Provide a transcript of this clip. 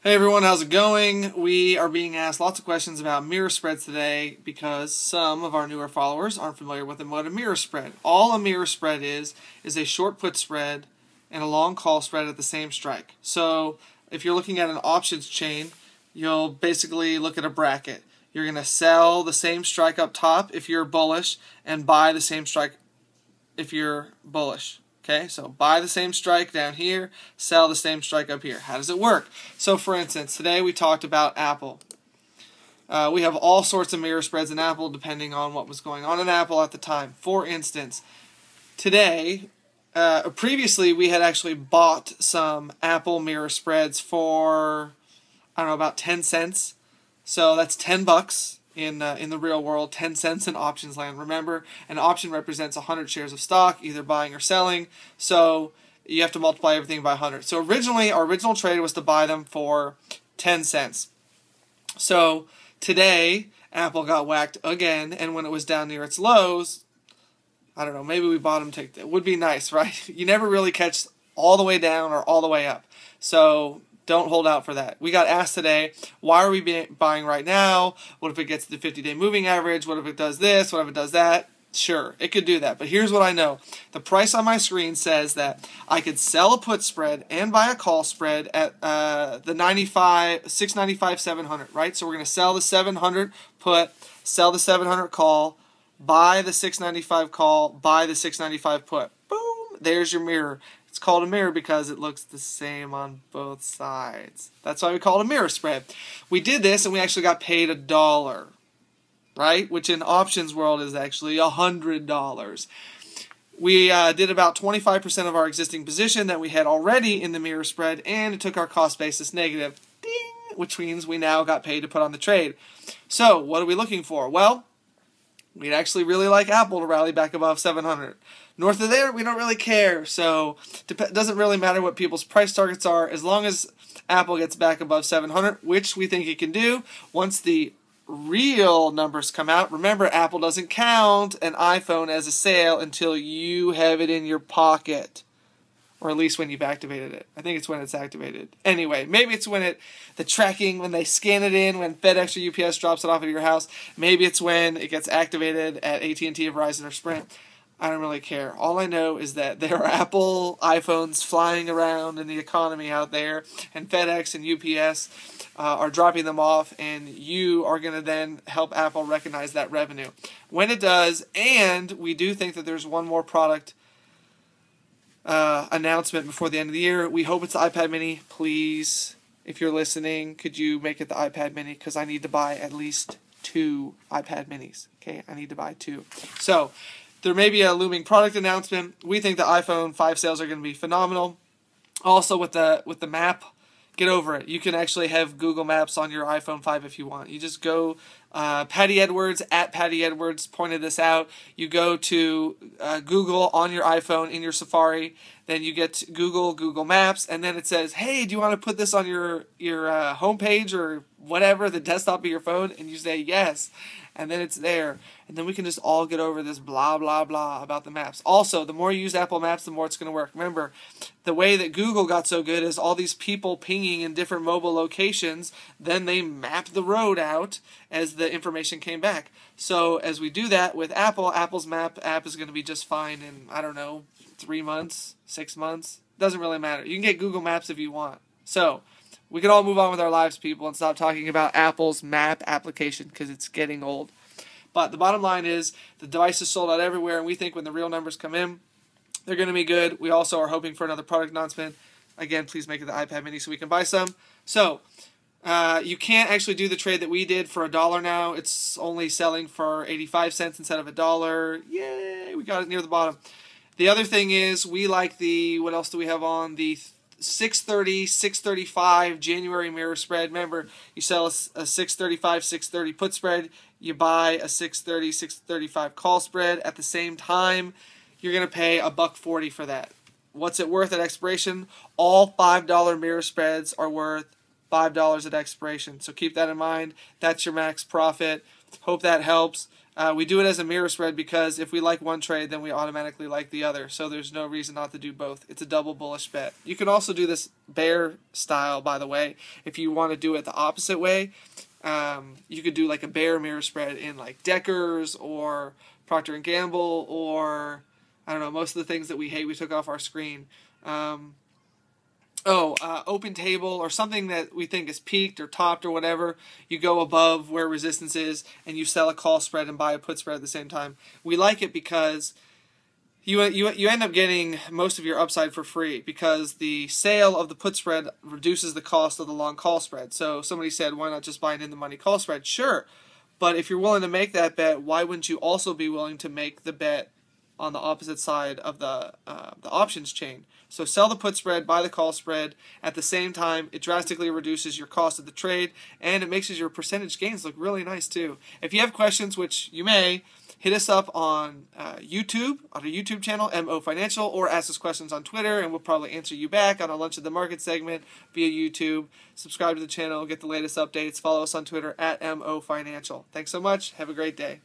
Hey everyone, how's it going? We are being asked lots of questions about mirror spreads today because some of our newer followers aren't familiar with what a mirror spread. All a mirror spread is a short put spread and a long call spread at the same strike. So if you're looking at an options chain, you'll basically look at a bracket. You're going to sell the same strike up top if you're bullish and buy the same strike if you're bullish. Okay, so buy the same strike down here, sell the same strike up here. How does it work? So for instance, today we talked about Apple. We have all sorts of mirror spreads in Apple depending on what was going on in Apple at the time. For instance, today, previously we had actually bought some Apple mirror spreads for, I don't know, about 10 cents. So that's $10 in the real world, 10 cents in options land. Remember, an option represents 100 shares of stock, either buying or selling. So you have to multiply everything by 100. So originally, our original trade was to buy them for 10 cents. So today, Apple got whacked again, and when it was down near its lows, I don't know, maybe we bought them. It would be nice, right? You never really catch all the way down or all the way up. So don't hold out for that. We got asked today, why are we buying right now? What if it gets to the 50-day moving average? What if it does this? What if it does that? Sure, it could do that. But here's what I know. The price on my screen says that I could sell a put spread and buy a call spread at the 695, 700, right? So we're going to sell the 700 put, sell the 700 call, buy the 695 call, buy the 695 put. Boom, there's your mirror. It's called a mirror because it looks the same on both sides. That's why we call it a mirror spread. We did this and we actually got paid $1, right? Which in options world is actually $100. We did about 25% of our existing position that we had already in the mirror spread, and it took our cost basis negative, ding, which means we now got paid to put on the trade. So what are we looking for? Well, we'd actually really like Apple to rally back above 700. North of there, we don't really care. So it doesn't really matter what people's price targets are as long as Apple gets back above 700, which we think it can do once the real numbers come out. Remember, Apple doesn't count an iPhone as a sale until you have it in your pocket. Or at least when you've activated it. I think it's when it's activated. Anyway, maybe it's when the tracking, when they scan it in, when FedEx or UPS drops it off at your house. Maybe it's when it gets activated at AT&T, Verizon, or Sprint. I don't really care. All I know is that there are Apple iPhones flying around in the economy out there, and FedEx and UPS are dropping them off, and you are going to then help Apple recognize that revenue. When it does, and we do think that there's one more product announcement before the end of the year. We hope it's the iPad mini. Please, if you're listening, could you make it the iPad mini? Because I need to buy at least 2 iPad minis. Okay, I need to buy 2. So there may be a looming product announcement. We think the iPhone 5 sales are going to be phenomenal. Also with the map, get over it. You can actually have Google Maps on your iPhone 5 if you want. You just go, Patty Edwards, at Patty Edwards pointed this out. You go to Google on your iPhone in your Safari. Then you get to Google Maps, and then it says, hey, do you want to put this on your homepage or whatever, the desktop of your phone? And you say yes. And then it's there. And then we can just all get over this blah, blah, blah about the maps. Also, the more you use Apple Maps, the more it's going to work. Remember, the way that Google got so good is all these people pinging in different mobile locations, then they mapped the road out as the information came back. So as we do that with Apple, Apple's map app is going to be just fine in, I don't know, 3 months, 6 months. Doesn't really matter. You can get Google Maps if you want. So we can all move on with our lives, people, and stop talking about Apple's map application because it's getting old. But the bottom line is the device is sold out everywhere, and we think when the real numbers come in, they're going to be good. We also are hoping for another product announcement. Again, please make it the iPad mini so we can buy some. So you can't actually do the trade that we did for $1 now. It's only selling for 85 cents instead of $1. Yay, we got it near the bottom. The other thing is we like what else do we have on? The 630, 635 January mirror spread. Remember, you sell a 635, 630 put spread. You buy a 630, 635 call spread. At the same time, you're going to pay $1.40 for that. What's it worth at expiration? All $5 mirror spreads are worth $5 at expiration. So keep that in mind. That's your max profit. Hope that helps. We do it as a mirror spread because if we like one trade, then we automatically like the other. So there's no reason not to do both. It's a double bullish bet. You can also do this bear style, by the way, if you want to do it the opposite way. You could do like a bear mirror spread in like Deckers or Procter & Gamble or, I don't know, most of the things that we hate we took off our screen. Open table or something that we think is peaked or topped or whatever. You go above where resistance is and you sell a call spread and buy a put spread at the same time. We like it because you end up getting most of your upside for free because the sale of the put spread reduces the cost of the long call spread. So somebody said, why not just buy an in-the-money call spread? Sure, but if you're willing to make that bet, why wouldn't you also be willing to make the bet on the opposite side of the options chain? So sell the put spread, buy the call spread. At the same time, it drastically reduces your cost of the trade, and it makes your percentage gains look really nice too. If you have questions, which you may, hit us up on YouTube, on our YouTube channel, MO Financial, or ask us questions on Twitter, and we'll probably answer you back on our Lunch at the Market segment via YouTube. Subscribe to the channel, get the latest updates. Follow us on Twitter at MO Financial. Thanks so much. Have a great day.